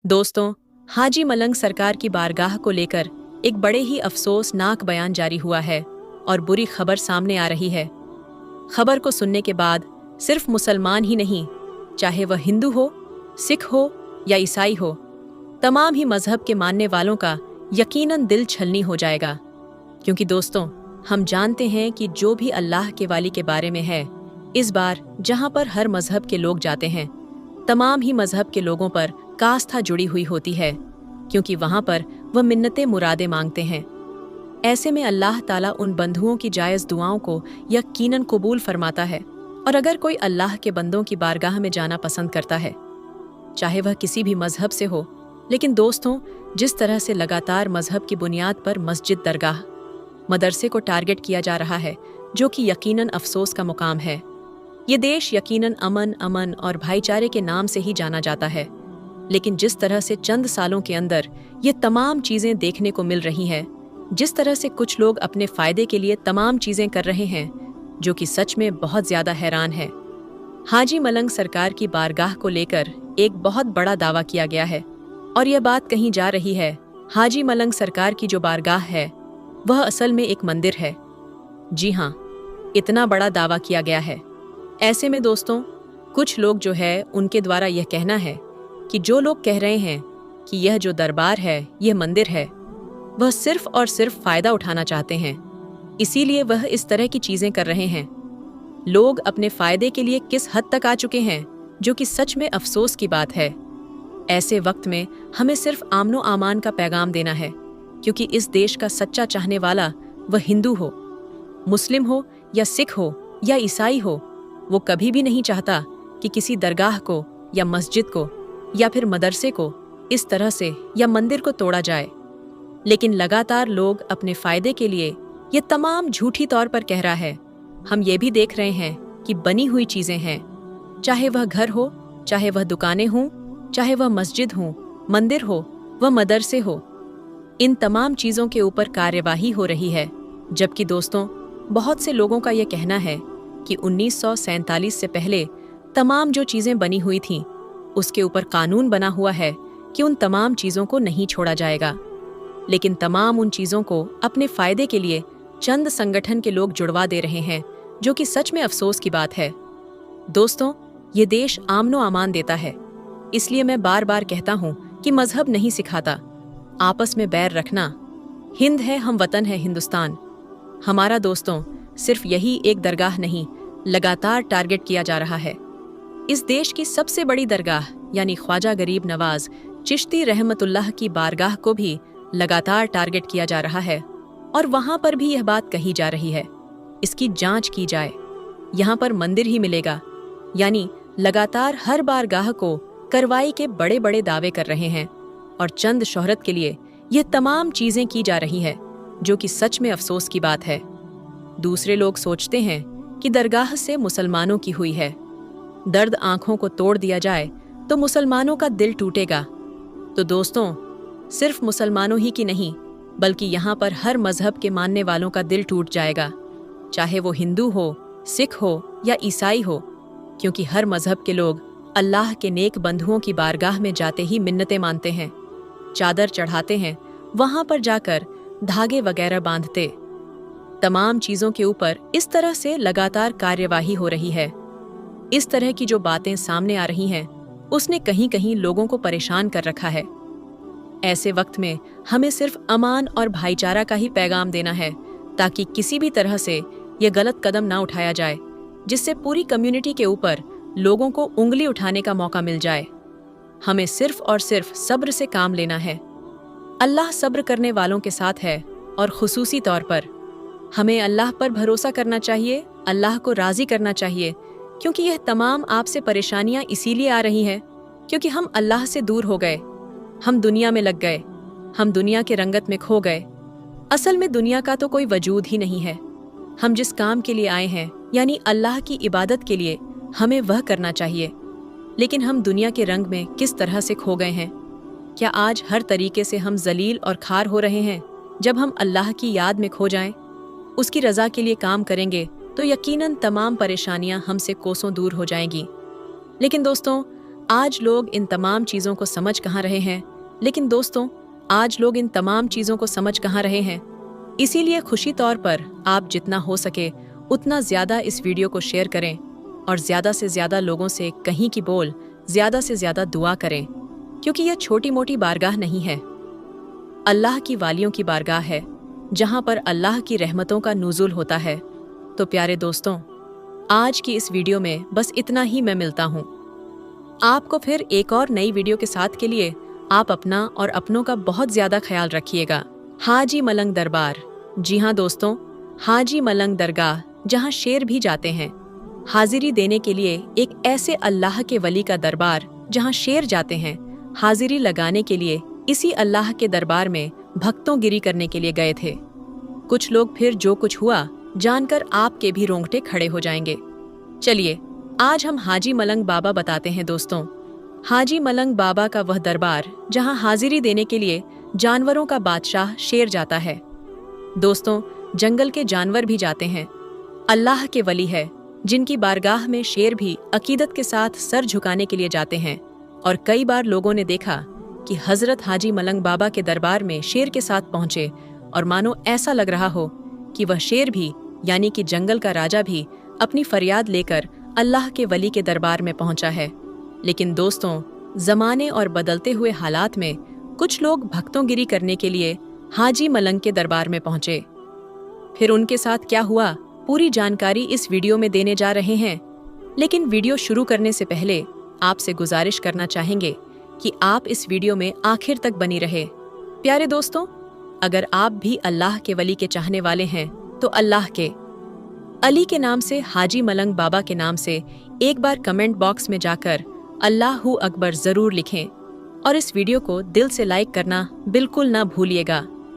दोस्तों, हाजी मलंग सरकार की बारगाह को लेकर एक बड़े ही अफसोसनाक बयान जारी हुआ है और बुरी खबर सामने आ रही है। खबर को सुनने के बाद सिर्फ मुसलमान ही नहीं, चाहे वह हिंदू हो, सिख हो या ईसाई हो, तमाम ही मजहब के मानने वालों का यकीनन दिल छलनी हो जाएगा। क्योंकि दोस्तों, हम जानते हैं कि जो भी अल्लाह के वाली के बारे में है, इस बार जहां पर हर मजहब के लोग जाते हैं, तमाम ही मजहब के लोगों पर आस्था जुड़ी हुई होती है, क्योंकि वहां पर वह मिन्नतें मुरादें मांगते हैं। ऐसे में अल्लाह ताला उन बंधुओं की जायज़ दुआओं को यकीनन कबूल फरमाता है। और अगर कोई अल्लाह के बंदों की बारगाह में जाना पसंद करता है, चाहे वह किसी भी मजहब से हो, लेकिन दोस्तों, जिस तरह से लगातार मजहब की बुनियाद पर मस्जिद, दरगाह, मदरसे को टारगेट किया जा रहा है, जो कि यकीनन अफसोस का मुकाम है। ये देश यकीनन अमन और भाईचारे के नाम से ही जाना जाता है, लेकिन जिस तरह से चंद सालों के अंदर ये तमाम चीज़ें देखने को मिल रही हैं, जिस तरह से कुछ लोग अपने फ़ायदे के लिए तमाम चीज़ें कर रहे हैं, जो कि सच में बहुत ज़्यादा हैरान है। हाजी मलंग सरकार की बारगाह को लेकर एक बहुत बड़ा दावा किया गया है और यह बात कही जा रही है, हाजी मलंग सरकार की जो बारगाह है वह असल में एक मंदिर है। जी हाँ, इतना बड़ा दावा किया गया है। ऐसे में दोस्तों, कुछ लोग जो है उनके द्वारा यह कहना है कि जो लोग कह रहे हैं कि यह जो दरबार है, यह मंदिर है, वह सिर्फ और सिर्फ फ़ायदा उठाना चाहते हैं, इसीलिए वह इस तरह की चीज़ें कर रहे हैं। लोग अपने फ़ायदे के लिए किस हद तक आ चुके हैं, जो कि सच में अफसोस की बात है। ऐसे वक्त में हमें सिर्फ आमनो आमान का पैगाम देना है, क्योंकि इस देश का सच्चा चाहने वाला, वह हिंदू हो, मुस्लिम हो या सिख हो या ईसाई हो, वो कभी भी नहीं चाहता कि किसी दरगाह को या मस्जिद को या फिर मदरसे को इस तरह से या मंदिर को तोड़ा जाए। लेकिन लगातार लोग अपने फ़ायदे के लिए ये तमाम झूठी तौर पर कह रहा है। हम ये भी देख रहे हैं कि बनी हुई चीज़ें हैं, चाहे वह घर हो, चाहे वह दुकानें हों, चाहे वह मस्जिद हो, मंदिर हो, वह मदरसे हो, इन तमाम चीज़ों के ऊपर कार्यवाही हो रही है। जबकि दोस्तों, बहुत से लोगों का यह कहना है कि 1947 से पहले तमाम जो चीज़ें बनी हुई थीं, उसके ऊपर कानून बना हुआ है कि उन तमाम चीज़ों को नहीं छोड़ा जाएगा। लेकिन तमाम उन चीज़ों को अपने फ़ायदे के लिए चंद संगठन के लोग जुड़वा दे रहे हैं, जो कि सच में अफसोस की बात है। दोस्तों, ये देश आमनो अमान देता है, इसलिए मैं बार बार कहता हूँ कि मजहब नहीं सिखाता आपस में बैर रखना। हिंद है हम वतन है हिंदुस्तान हमारा। दोस्तों, सिर्फ यही एक दरगाह नहीं, लगातार टारगेट किया जा रहा है। इस देश की सबसे बड़ी दरगाह यानी ख्वाजा गरीब नवाज चिश्ती रहमतुल्लाह की बारगाह को भी लगातार टारगेट किया जा रहा है और वहां पर भी यह बात कही जा रही है, इसकी जांच की जाए, यहाँ पर मंदिर ही मिलेगा। यानी लगातार हर बारगाह को करवाई के बड़े बड़े दावे कर रहे हैं और चंद शोहरत के लिए यह तमाम चीजें की जा रही है, जो कि सच में अफसोस की बात है। दूसरे लोग सोचते हैं कि दरगाह से मुसलमानों की हुई है, दर्द आंखों को तोड़ दिया जाए तो मुसलमानों का दिल टूटेगा। तो दोस्तों, सिर्फ मुसलमानों ही की नहीं, बल्कि यहाँ पर हर मजहब के मानने वालों का दिल टूट जाएगा, चाहे वो हिंदू हो, सिख हो या ईसाई हो, क्योंकि हर मजहब के लोग अल्लाह के नेक बंधुओं की बारगाह में जाते ही मिन्नतें मानते हैं, चादर चढ़ाते हैं, वहां पर जाकर धागे वगैरह बांधते। तमाम चीज़ों के ऊपर इस तरह से लगातार कार्यवाही हो रही है। इस तरह की जो बातें सामने आ रही हैं, उसने कहीं कहीं लोगों को परेशान कर रखा है। ऐसे वक्त में हमें सिर्फ अमान और भाईचारा का ही पैगाम देना है, ताकि किसी भी तरह से ये गलत कदम ना उठाया जाए, जिससे पूरी कम्युनिटी के ऊपर लोगों को उंगली उठाने का मौका मिल जाए। हमें सिर्फ और सिर्फ सब्र से काम लेना है। अल्लाह सब्र करने वालों के साथ है और खुसूसी तौर पर हमें अल्लाह पर भरोसा करना चाहिए, अल्लाह को राज़ी करना चाहिए, क्योंकि यह तमाम आपसे परेशानियां इसीलिए आ रही हैं क्योंकि हम अल्लाह से दूर हो गए, हम दुनिया में लग गए, हम दुनिया के रंगत में खो गए। असल में दुनिया का तो कोई वजूद ही नहीं है। हम जिस काम के लिए आए हैं, यानी अल्लाह की इबादत के लिए, हमें वह करना चाहिए। लेकिन हम दुनिया के रंग में किस तरह से खो गए हैं। क्या आज हर तरीके से हम जलील और खार हो रहे हैं? जब हम अल्लाह की याद में खो जाएं, उसकी रज़ा के लिए काम करेंगे तो यकीनन तमाम परेशानियां हमसे कोसों दूर हो जाएंगी। लेकिन दोस्तों, आज लोग इन तमाम चीज़ों को समझ कहाँ रहे हैं? लेकिन दोस्तों, आज लोग इन तमाम चीज़ों को समझ कहाँ रहे हैं? इसीलिए खुशी तौर पर आप जितना हो सके उतना ज़्यादा इस वीडियो को शेयर करें और ज़्यादा से ज़्यादा लोगों से कहीं की बोल ज़्यादा से ज़्यादा दुआ करें, क्योंकि यह छोटी मोटी बारगाह नहीं है। अल्लाह की वालियों की बारगाह है, जहाँ पर अल्लाह की रहमतों का नुज़ुल होता है। तो प्यारे दोस्तों, आज की इस वीडियो में बस इतना ही मैं मिलता हूँ आपको फिर एक और नई वीडियो के साथ। के लिए आप अपना और अपनों का बहुत ज़्यादा ख्याल रखिएगा। हाजी मलंग दरबार, जी हाँ दोस्तों, हाजी मलंग दरगाह, जहाँ शेर भी जाते हैं हाजिरी देने के लिए। एक ऐसे अल्लाह के वली का दरबार जहाँ शेर जाते हैं हाजिरी लगाने के लिए। इसी अल्लाह के दरबार में भक्तों गिरी करने के लिए गए थे कुछ लोग। फिर जो कुछ हुआ जानकर आपके भी रोंगटे खड़े हो जाएंगे। चलिए आज हम हाजी मलंग बाबा बताते हैं दोस्तों। हाजी मलंग बाबा का वह दरबार जहां हाजिरी देने के लिए जानवरों का बादशाह शेर जाता है। दोस्तों, जंगल के जानवर भी जाते हैं। अल्लाह के वली है जिनकी बारगाह में शेर भी अकीदत के साथ सर झुकाने के लिए जाते हैं। और कई बार लोगों ने देखा कि हजरत हाजी मलंग बाबा के दरबार में शेर के साथ पहुंचे और मानो ऐसा लग रहा हो कि वह शेर भी यानी कि जंगल का राजा भी अपनी फरियाद लेकर अल्लाह के वली के दरबार में पहुंचा है। लेकिन दोस्तों, जमाने और बदलते हुए हालात में कुछ लोग भक्तोंगिरी करने के लिए हाजी मलंग के दरबार में पहुंचे। फिर उनके साथ क्या हुआ, पूरी जानकारी इस वीडियो में देने जा रहे हैं। लेकिन वीडियो शुरू करने से पहले आपसे गुजारिश करना चाहेंगे कि आप इस वीडियो में आखिर तक बनी रहे। प्यारे दोस्तों, अगर आप भी अल्लाह के वली के चाहने वाले हैं तो अल्लाह के अली के नाम से, हाजी मलंग बाबा के नाम से एक बार कमेंट बॉक्स में जाकर अल्लाहू अकबर ज़रूर लिखें और इस वीडियो को दिल से लाइक करना बिल्कुल ना भूलिएगा।